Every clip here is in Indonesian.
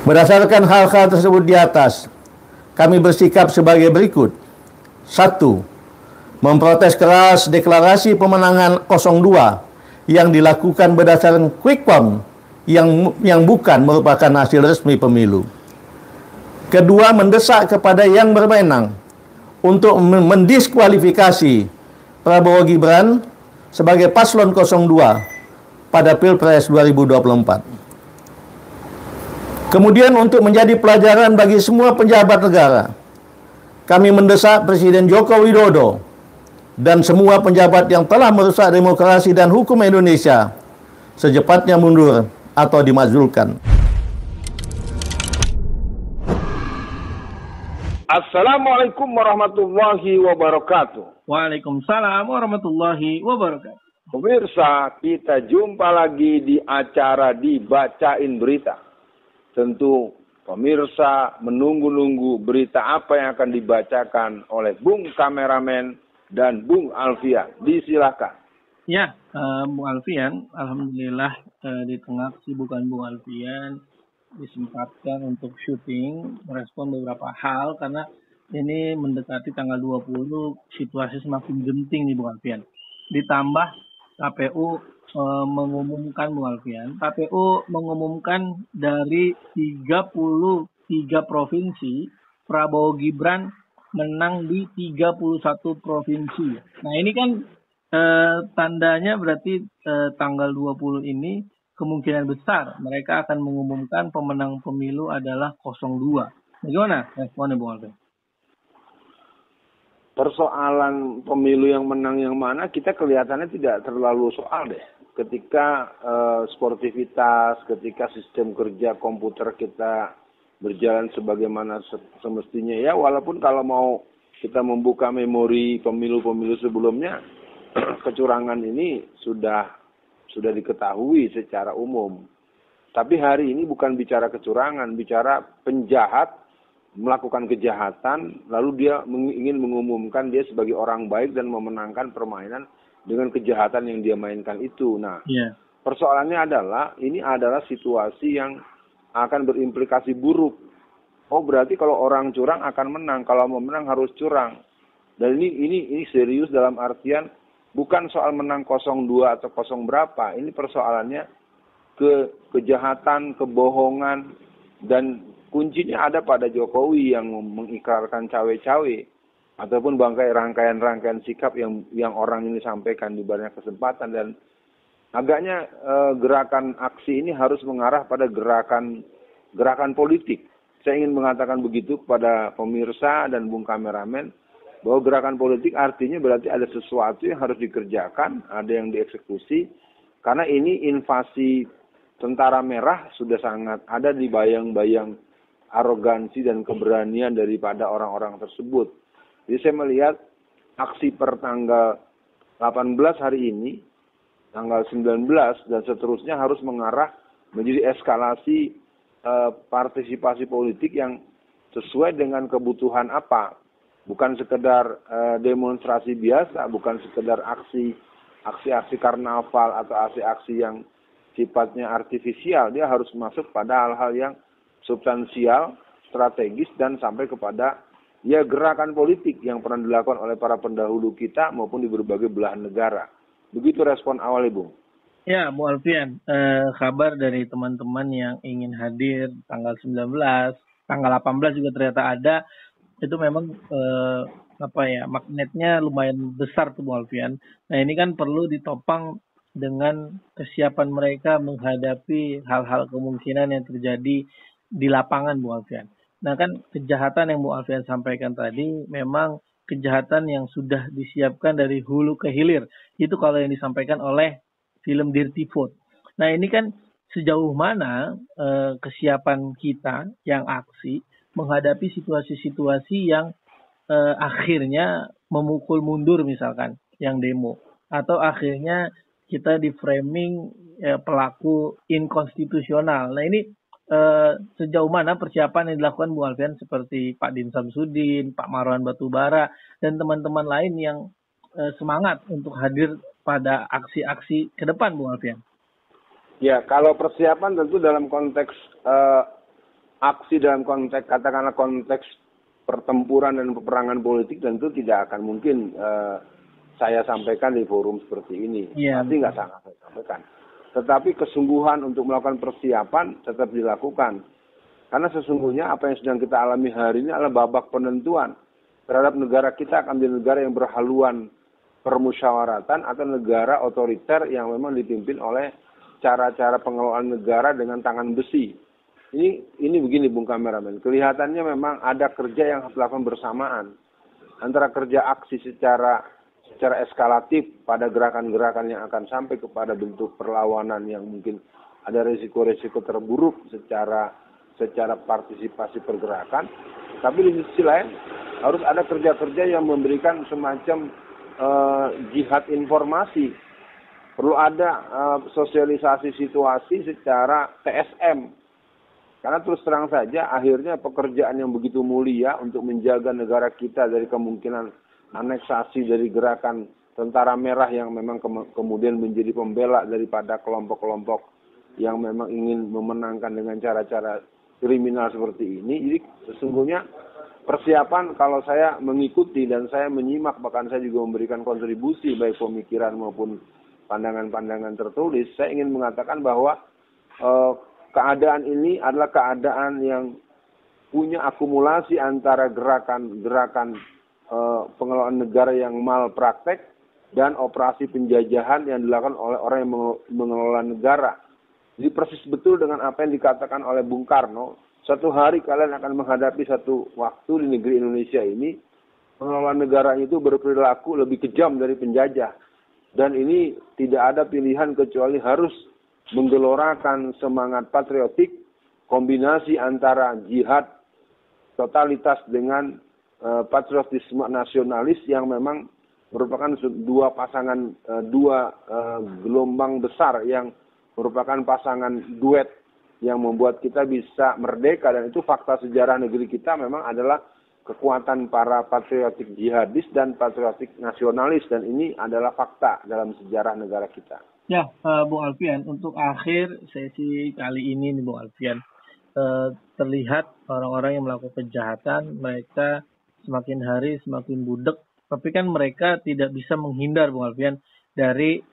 Berdasarkan hal-hal tersebut di atas, kami bersikap sebagai berikut. 1. Memprotes keras deklarasi pemenangan 02 yang dilakukan berdasarkan quick count yang bukan merupakan hasil resmi pemilu. Kedua, mendesak kepada yang berwenang untuk mendiskualifikasi Prabowo Gibran sebagai paslon 02 pada Pilpres 2024. Kemudian untuk menjadi pelajaran bagi semua pejabat negara, kami mendesak Presiden Joko Widodo dan semua pejabat yang telah merusak demokrasi dan hukum Indonesia secepatnya mundur atau dimakzulkan. Assalamualaikum warahmatullahi wabarakatuh. Waalaikumsalam warahmatullahi wabarakatuh. Pemirsa, kita jumpa lagi di acara Dibacain Berita. Tentu pemirsa menunggu-nunggu berita apa yang akan dibacakan oleh Bung Kameramen dan Bung Alfian. Disilakan. Ya, Bung Alfian, alhamdulillah di tengah kesibukan Bung Alfian disempatkan untuk syuting, merespon beberapa hal karena ini mendekati tanggal 20, situasi semakin genting nih Bung Alfian. Ditambah KPU mengumumkan Bung Alfian, KPU mengumumkan dari 33 provinsi Prabowo Gibran menang di 31 provinsi. Nah ini kan tandanya berarti tanggal 20 ini kemungkinan besar mereka akan mengumumkan pemenang pemilu adalah 02. Bagaimana responnya Bung Alfian? Persoalan pemilu yang menang yang mana kita kelihatannya tidak terlalu soal deh. Ketika sportivitas, ketika sistem kerja komputer kita berjalan sebagaimana semestinya ya, walaupun kalau mau kita membuka memori pemilu-pemilu sebelumnya, kecurangan ini sudah diketahui secara umum. Tapi hari ini bukan bicara kecurangan, bicara penjahat melakukan kejahatan, lalu dia ingin mengumumkan dia sebagai orang baik dan memenangkan permainan dengan kejahatan yang dia mainkan itu. Nah, persoalannya adalah, ini adalah situasi yang akan berimplikasi buruk. Oh, berarti kalau orang curang akan menang, kalau mau menang harus curang. Dan ini serius dalam artian bukan soal menang 02 atau 0 berapa. Ini persoalannya kejahatan, kebohongan, dan kuncinya ada pada Jokowi yang mengikrarkan cawe-cawe ataupun bangkai rangkaian-rangkaian sikap yang orang ini sampaikan di banyak kesempatan. Dan agaknya gerakan aksi ini harus mengarah pada gerakan politik. Saya ingin mengatakan begitu kepada pemirsa dan Bung Kameramen, bahwa gerakan politik artinya berarti ada sesuatu yang harus dikerjakan, ada yang dieksekusi, karena ini invasi tentara merah sudah sangat ada di bayang-bayang arogansi dan keberanian daripada orang-orang tersebut. Jadi saya melihat aksi per tanggal 18 hari ini, tanggal 19 dan seterusnya harus mengarah menjadi eskalasi partisipasi politik yang sesuai dengan kebutuhan apa. Bukan sekedar demonstrasi biasa, bukan sekedar aksi-aksi karnaval atau aksi-aksi yang sifatnya artifisial. Dia harus masuk pada hal-hal yang substansial, strategis, dan sampai kepada gerakan politik yang pernah dilakukan oleh para pendahulu kita maupun di berbagai belahan negara. Begitu respon awal Ibu. Ya, Bu Alfian, kabar dari teman-teman yang ingin hadir tanggal 19, tanggal 18 juga ternyata ada. Itu memang magnetnya lumayan besar tuh Bu Alfian. Nah ini kan perlu ditopang dengan kesiapan mereka menghadapi hal-hal kemungkinan yang terjadi di lapangan Bu Alfian. Nah kan kejahatan yang Bu Alfian sampaikan tadi memang kejahatan yang sudah disiapkan dari hulu ke hilir. Itu kalau yang disampaikan oleh film Dirty Food. Nah ini kan sejauh mana kesiapan kita yang aksi menghadapi situasi-situasi yang akhirnya memukul mundur misalkan yang demo. Atau akhirnya kita di framing pelaku inkonstitusional. Nah ini sejauh mana persiapan yang dilakukan Bu Alfian seperti Pak Din Samsudin, Pak Marwan Batubara, dan teman-teman lain yang semangat untuk hadir pada aksi-aksi ke depan Bu Alfian? Ya, kalau persiapan tentu dalam konteks aksi dalam konteks, katakanlah konteks pertempuran dan peperangan politik, tentu tidak akan mungkin saya sampaikan di forum seperti ini. Pasti nggak sangat saya sampaikan. Tetapi kesungguhan untuk melakukan persiapan tetap dilakukan. Karena sesungguhnya apa yang sedang kita alami hari ini adalah babak penentuan terhadap negara kita akan menjadi negara yang berhaluan permusyawaratan atau negara otoriter yang memang dipimpin oleh cara-cara pengelolaan negara dengan tangan besi. Ini begini Bung Kameramen, kelihatannya memang ada kerja yang harus dilakukan bersamaan antara kerja aksi secara eskalatif pada gerakan-gerakan yang akan sampai kepada bentuk perlawanan yang mungkin ada risiko-risiko terburuk secara partisipasi pergerakan, tapi di sisi lain harus ada kerja-kerja yang memberikan semacam jihad informasi. Perlu ada sosialisasi situasi secara TSM. Karena terus terang saja akhirnya pekerjaan yang begitu mulia untuk menjaga negara kita dari kemungkinan aneksasi dari gerakan tentara merah yang memang kemudian menjadi pembela daripada kelompok-kelompok yang memang ingin memenangkan dengan cara-cara kriminal seperti ini. Jadi sesungguhnya persiapan kalau saya mengikuti dan saya menyimak, bahkan saya juga memberikan kontribusi baik pemikiran maupun pandangan-pandangan tertulis, saya ingin mengatakan bahwa keadaan ini adalah keadaan yang punya akumulasi antara gerakan pengelolaan negara yang malpraktek dan operasi penjajahan yang dilakukan oleh orang yang mengelola negara. Jadi persis betul dengan apa yang dikatakan oleh Bung Karno, satu hari kalian akan menghadapi satu waktu di negeri Indonesia ini, pengelola negara itu berperilaku lebih kejam dari penjajah. Dan ini tidak ada pilihan kecuali harus menggelorakan semangat patriotik, kombinasi antara jihad totalitas dengan patriotisme nasionalis yang memang merupakan dua gelombang besar yang merupakan pasangan duet yang membuat kita bisa merdeka, dan itu fakta sejarah negeri kita memang adalah kekuatan para patriotik jihadis dan patriotik nasionalis, dan ini adalah fakta dalam sejarah negara kita. Ya, Bung Alfian, untuk akhir sesi kali ini nih Bung Alfian, terlihat orang-orang yang melakukan kejahatan, mereka semakin hari semakin budek, tapi kan mereka tidak bisa menghindar Bung Alfian dari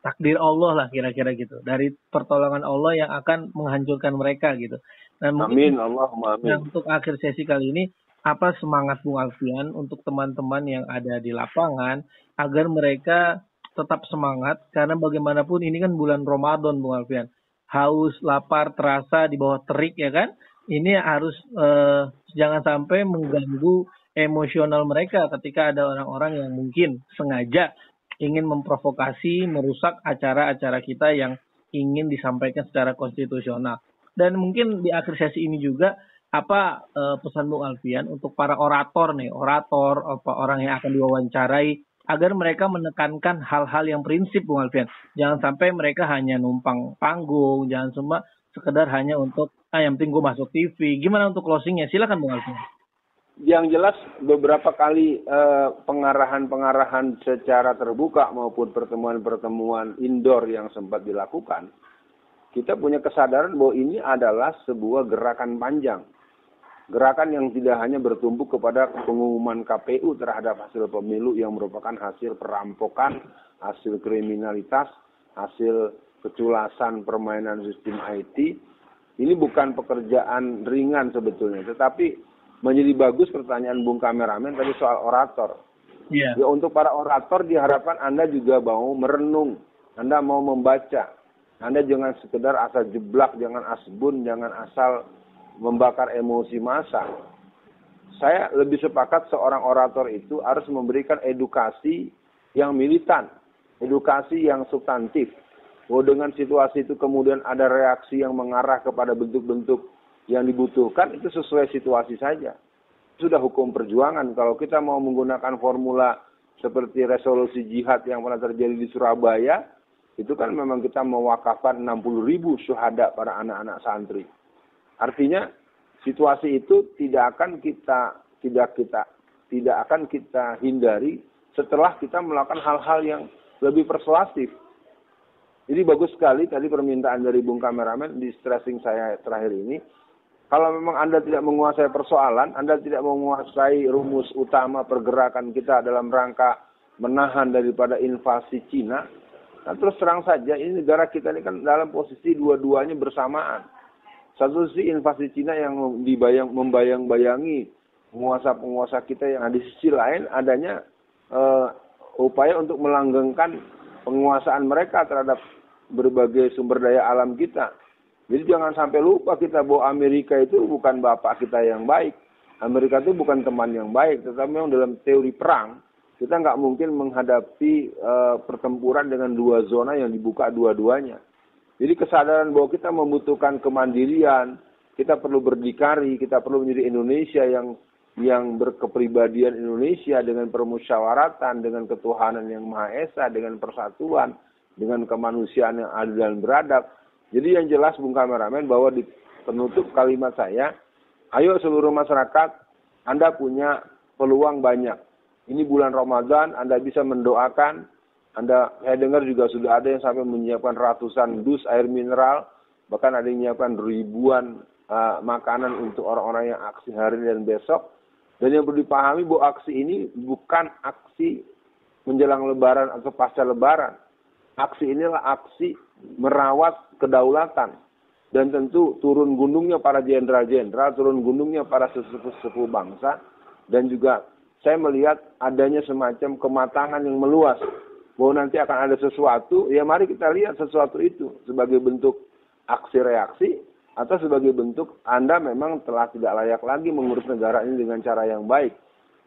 takdir Allah lah kira-kira gitu, dari pertolongan Allah yang akan menghancurkan mereka gitu. Dan amin, Allahumma amin. Nah, untuk akhir sesi kali ini, apa semangat Bung Alfian untuk teman-teman yang ada di lapangan agar mereka tetap semangat, karena bagaimanapun ini kan bulan Ramadan Bung Alfian, haus, lapar, terasa di bawah terik ya kan, ini harus jangan sampai mengganggu emosional mereka ketika ada orang-orang yang mungkin sengaja ingin memprovokasi, merusak acara-acara kita yang ingin disampaikan secara konstitusional. Dan mungkin di akhir sesi ini juga, apa pesan Bung Alfian untuk para orator, orang yang akan diwawancarai, agar mereka menekankan hal-hal yang prinsip Bung Alfian. Jangan sampai mereka hanya numpang panggung, jangan cuma sekedar hanya untuk yang penting gue masuk TV. Gimana untuk closingnya? Silakan Bung Alfian. Yang jelas beberapa kali pengarahan secara terbuka maupun pertemuan-pertemuan indoor yang sempat dilakukan, kita punya kesadaran bahwa ini adalah sebuah gerakan panjang. Gerakan yang tidak hanya bertumbuh kepada pengumuman KPU terhadap hasil pemilu yang merupakan hasil perampokan, hasil kriminalitas, hasil keculasan permainan sistem IT. Ini bukan pekerjaan ringan sebetulnya, tetapi menjadi bagus pertanyaan Bung Kameramen tadi soal orator. Yeah. Ya, untuk para orator diharapkan Anda juga mau merenung, Anda mau membaca. Anda jangan sekedar asal jeblak, jangan asbun, jangan asal membakar emosi massa. Saya lebih sepakat seorang orator itu harus memberikan edukasi yang militan, edukasi yang substantif. Bahwa dengan situasi itu kemudian ada reaksi yang mengarah kepada bentuk-bentuk yang dibutuhkan, itu sesuai situasi saja. Sudah hukum perjuangan. Kalau kita mau menggunakan formula seperti resolusi jihad yang pernah terjadi di Surabaya, itu kan memang kita mewakafkan 60.000 syuhada para anak-anak santri. Artinya situasi itu tidak akan kita hindari setelah kita melakukan hal-hal yang lebih persuasif. Jadi bagus sekali tadi permintaan dari Bung Kameramen di stressing saya terakhir ini. Kalau memang Anda tidak menguasai persoalan, Anda tidak menguasai rumus utama pergerakan kita dalam rangka menahan daripada invasi Cina, nah terus terang saja ini negara kita ini kan dalam posisi dua-duanya bersamaan. Satu sisi invasi Cina yang membayang-bayangi penguasa-penguasa kita, yang di sisi lain adanya upaya untuk melanggengkan penguasaan mereka terhadap berbagai sumber daya alam kita. Jadi jangan sampai lupa kita bahwa Amerika itu bukan bapak kita yang baik. Amerika itu bukan teman yang baik. Tetapi memang dalam teori perang, kita nggak mungkin menghadapi pertempuran dengan dua zona yang dibuka dua-duanya. Jadi kesadaran bahwa kita membutuhkan kemandirian, kita perlu berdikari, kita perlu menjadi Indonesia yang berkepribadian Indonesia dengan permusyawaratan, dengan ketuhanan yang Maha Esa, dengan persatuan, dengan kemanusiaan yang adil dan beradab. Jadi yang jelas Bung Kameramen, bahwa di penutup kalimat saya, ayo seluruh masyarakat, Anda punya peluang banyak. Ini bulan Ramadan, Anda bisa mendoakan. Saya dengar juga sudah ada yang sampai menyiapkan ratusan dus air mineral, bahkan ada yang menyiapkan ribuan makanan untuk orang-orang yang aksi hari ini dan besok. Dan yang perlu dipahami bahwa aksi ini bukan aksi menjelang Lebaran atau pasca Lebaran. Aksi inilah aksi merawat kedaulatan. Dan tentu turun gunungnya para jenderal-jenderal, turun gunungnya para sesepuh bangsa. Dan juga saya melihat adanya semacam kematangan yang meluas. Bahwa nanti akan ada sesuatu, ya mari kita lihat sesuatu itu sebagai bentuk aksi reaksi, atau sebagai bentuk Anda memang telah tidak layak lagi mengurus negara ini dengan cara yang baik.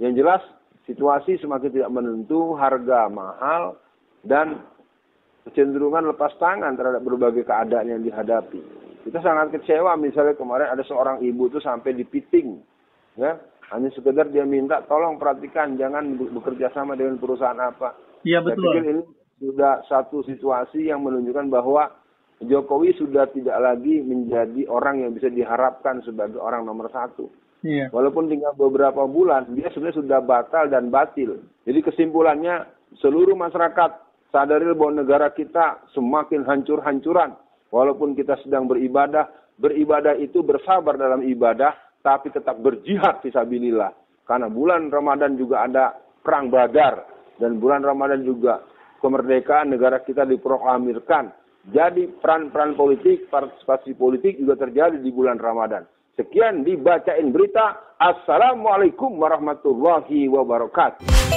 Yang jelas situasi semakin tidak menentu, harga mahal, dan kecenderungan lepas tangan terhadap berbagai keadaan yang dihadapi. Kita sangat kecewa, misalnya kemarin ada seorang ibu itu sampai dipiting, ya, hanya sekedar dia minta tolong perhatikan jangan bekerja sama dengan perusahaan apa. Iya betul. Saya pikir ini sudah satu situasi yang menunjukkan bahwa Jokowi sudah tidak lagi menjadi orang yang bisa diharapkan sebagai orang nomor satu. Iya. Walaupun tinggal beberapa bulan, dia sebenarnya sudah batal dan batil. Jadi kesimpulannya, seluruh masyarakat sadari bahwa negara kita semakin hancur-hancuran. Walaupun kita sedang beribadah itu bersabar dalam ibadah, tapi tetap berjihad fisabilillah. Karena bulan Ramadan juga ada perang Badar, dan bulan Ramadan juga kemerdekaan negara kita diproklamirkan. Jadi peran-peran politik, partisipasi politik juga terjadi di bulan Ramadan. Sekian dibacain berita. Assalamualaikum warahmatullahi wabarakatuh.